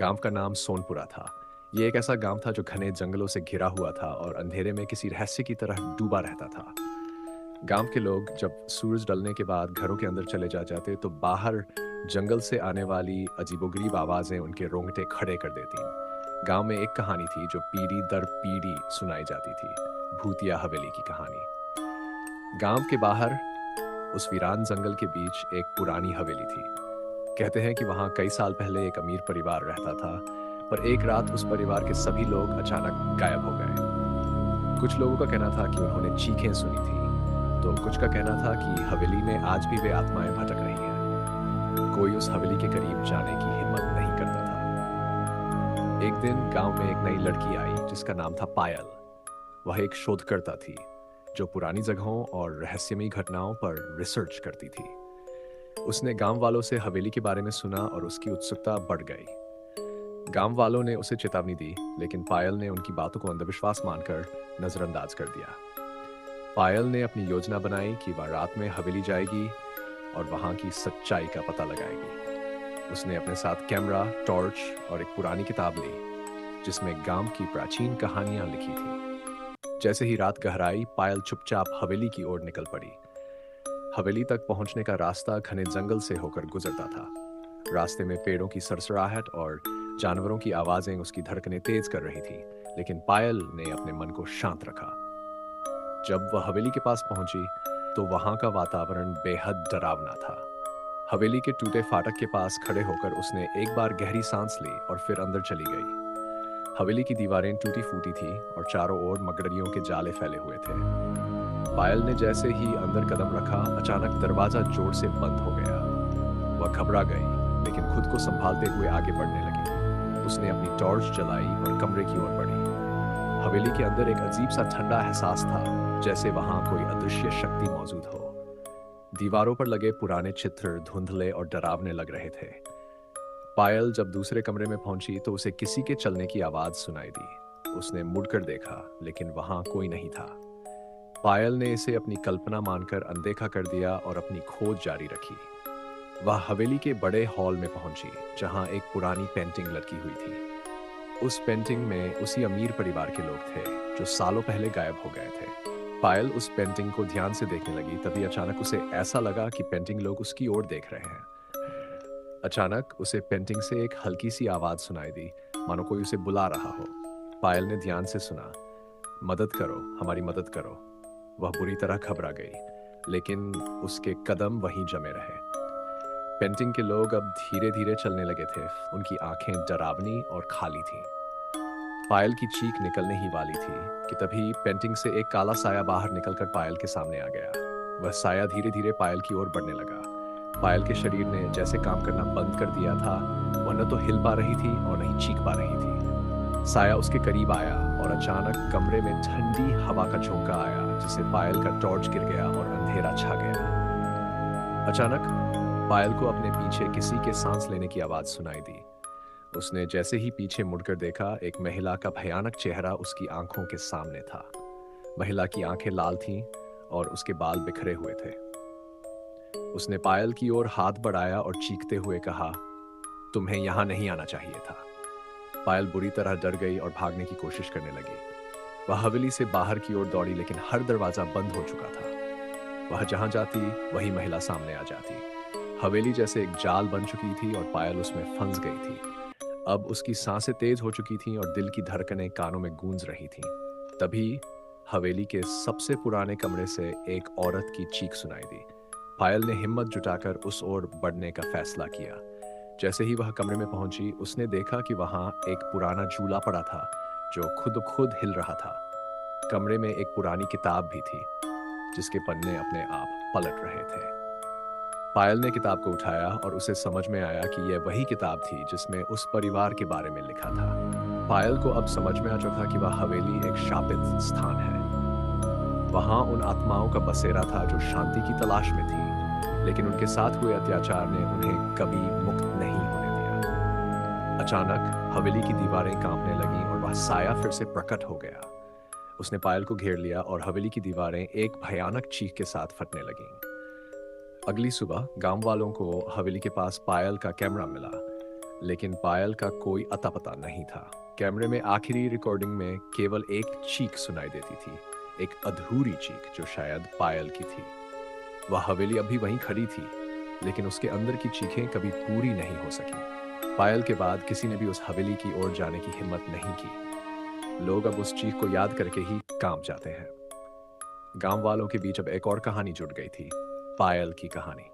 गांव का नाम सोनपुरा था। ये एक ऐसा गांव था जो घने जंगलों से घिरा हुआ था और अंधेरे में किसी रहस्य की तरह डूबा रहता था। गांव के लोग जब सूरज ढलने के बाद घरों के अंदर चले जाते तो बाहर जंगल से आने वाली अजीबोगरीब आवाजें उनके रोंगटे खड़े कर देती। गांव में एक कहानी थी जो पीढ़ी दर पीढ़ी सुनाई जाती थी, भूतिया हवेली की कहानी। गांव के बाहर उस वीरान जंगल के बीच एक पुरानी हवेली थी। कहते हैं कि वहां कई साल पहले एक अमीर परिवार रहता था, पर एक रात उस परिवार के सभी लोग अचानक गायब हो गए। कुछ लोगों का कहना था कि उन्होंने चीखें सुनी थी, तो कुछ का कहना था कि हवेली में आज भी वे आत्माएं भटक रही हैं। कोई उस हवेली के करीब जाने की हिम्मत नहीं करता था। एक दिन गांव में एक नई लड़की आई जिसका नाम था पायल। वह एक शोधकर्ता थी जो पुरानी जगहों और रहस्यमयी घटनाओं पर रिसर्च करती थी। उसने गांव वालों से हवेली के बारे में सुना और उसकी उत्सुकता बढ़ गई। गांव वालों ने उसे चेतावनी दी, लेकिन पायल ने उनकी बातों को अंधविश्वास मानकर नजरअंदाज कर दिया। पायल ने अपनी योजना बनाई कि वह रात में हवेली जाएगी और वहां की सच्चाई का पता लगाएगी। उसने अपने साथ कैमरा, टॉर्च और एक पुरानी किताब ली जिसमें गांव की प्राचीन कहानियां लिखी थी। जैसे ही रात गहराई, पायल चुपचाप हवेली की ओर निकल पड़ी। हवेली तक पहुंचने का रास्ता घने जंगल से होकर गुजरता था। रास्ते में पेड़ों की सरसराहट और जानवरों की आवाजें उसकी धड़कनें तेज कर रही थी, लेकिन पायल ने अपने मन को शांत रखा। जब वह हवेली के पास पहुंची तो वहां का वातावरण बेहद डरावना था। हवेली के टूटे फाटक के पास खड़े होकर उसने एक बार गहरी सांस ली और फिर अंदर चली गई। हवेली की दीवारें टूटी फूटी थी और चारों ओर मकड़ियों के जाले फैले हुए थे। पायल ने जैसे ही अंदर कदम रखा, अचानक दरवाजा जोर से बंद हो गया। वह घबरा गई, लेकिन खुद को संभालते हुए आगे बढ़ने लगी। उसने अपनी टॉर्च जलाई और कमरे की ओर बढ़ी। हवेली के अंदर एक अजीब सा ठंडा एहसास था, जैसे वहां कोई अदृश्य शक्ति मौजूद हो। दीवारों पर लगे पुराने चित्र धुंधले और डरावने लग रहे थे। पायल जब दूसरे कमरे में पहुंची तो उसे किसी के चलने की आवाज सुनाई दी। उसने मुड़कर देखा, लेकिन वहां कोई नहीं था। पायल ने इसे अपनी कल्पना मानकर अनदेखा कर दिया और अपनी खोज जारी रखी। वह हवेली के बड़े हॉल में पहुंची, जहां एक पुरानी पेंटिंग लटकी हुई थी। उस पेंटिंग में उसी अमीर परिवार के लोग थे जो सालों पहले गायब हो गए थे। पायल उस पेंटिंग को ध्यान से देखने लगी, तभी अचानक उसे ऐसा लगा कि पेंटिंग लोग उसकी ओर देख रहे हैं। अचानक उसे पेंटिंग से एक हल्की सी आवाज सुनाई दी, मानो कोई उसे बुला रहा हो। पायल ने ध्यान से सुना, मदद करो, हमारी मदद करो। वह बुरी तरह घबरा गई, लेकिन उसके कदम वहीं जमे रहे। पेंटिंग के लोग अब धीरे धीरे चलने लगे थे। उनकी आंखें डरावनी और खाली थीं। पायल की चीख निकलने ही वाली थी कि तभी पेंटिंग से एक काला साया बाहर निकलकर पायल के सामने आ गया। वह साया धीरे धीरे पायल की ओर बढ़ने लगा। पायल के शरीर ने जैसे काम करना बंद कर दिया था। वह न तो हिल पा रही थी और न ही चीख पा रही थी। साया उसके करीब आया और अचानक कमरे में ठंडी हवा का झोंका आया, जिससे पायल का टॉर्च गिर गया और अंधेरा छा गया। अचानक पायल को अपने पीछे किसी के सांस लेने की आवाज सुनाई दी। उसने जैसे ही पीछे मुड़कर देखा, एक महिला का भयानक चेहरा उसकी आंखों के सामने था। महिला की आंखें लाल थीं और उसके बाल बिखरे हुए थे। उसने पायल की ओर हाथ बढ़ाया और चीखते हुए कहा, तुम्हें यहां नहीं आना चाहिए था। पायल बुरी तरह डर गई और भागने की कोशिश करने लगी। वह हवेली से बाहर की ओर दौड़ी, लेकिन हर दरवाजा बंद हो चुका था। वह जहां जाती वही महिला सामने आ जाती। हवेली जैसे एक जाल बन चुकी थी और पायल उसमें फंस गई थी। अब उसकी सांसें तेज हो चुकी थीं और दिल की धड़कनें कानों में गूंज रही थीं। तभी हवेली के सबसे पुराने कमरे से एक औरत की चीख सुनाई दी। पायल ने हिम्मत जुटाकर उस ओर बढ़ने का फैसला किया। जैसे ही वह कमरे में पहुंची, उसने देखा कि वहां एक पुराना झूला पड़ा था जो खुद खुद हिल रहा था। कमरे में एक पुरानी किताब भी थी जिसके पन्ने अपने आप पलट रहे थे। पायल ने किताब को उठाया और उसे समझ में आया कि यह वही किताब थी जिसमें उस परिवार के बारे में लिखा था। पायल को अब समझ में आ चुका कि वह हवेली एक शापित स्थान है। वहां उन आत्माओं का बसेरा था जो शांति की तलाश में थी, लेकिन उनके साथ हुए अत्याचार ने उन्हें कभी मुक्त नहीं होने दिया। अचानक हवेली की दीवारें कांपने लगीं और वह साया फिर से प्रकट हो गया। उसने पायल को घेर लिया और हवेली की दीवारें एक भयानक चीख के साथ फटने लगीं। अगली सुबह गांव वालों को हवेली के पास पायल का कैमरा मिला। लेकिन पायल का कोई अता पता नहीं था। कैमरे में आखिरी रिकॉर्डिंग में केवल एक चीख सुनाई देती थी, एक अधूरी चीख जो शायद पायल की थी। वह हवेली अभी वहीं खड़ी थी, लेकिन उसके अंदर की चीखें कभी पूरी नहीं हो सकी। पायल के बाद किसी ने भी उस हवेली की ओर जाने की हिम्मत नहीं की। लोग अब उस चीख को याद करके ही कांप जाते हैं। गांव वालों के बीच अब एक और कहानी जुड़ गई थी, पायल की कहानी।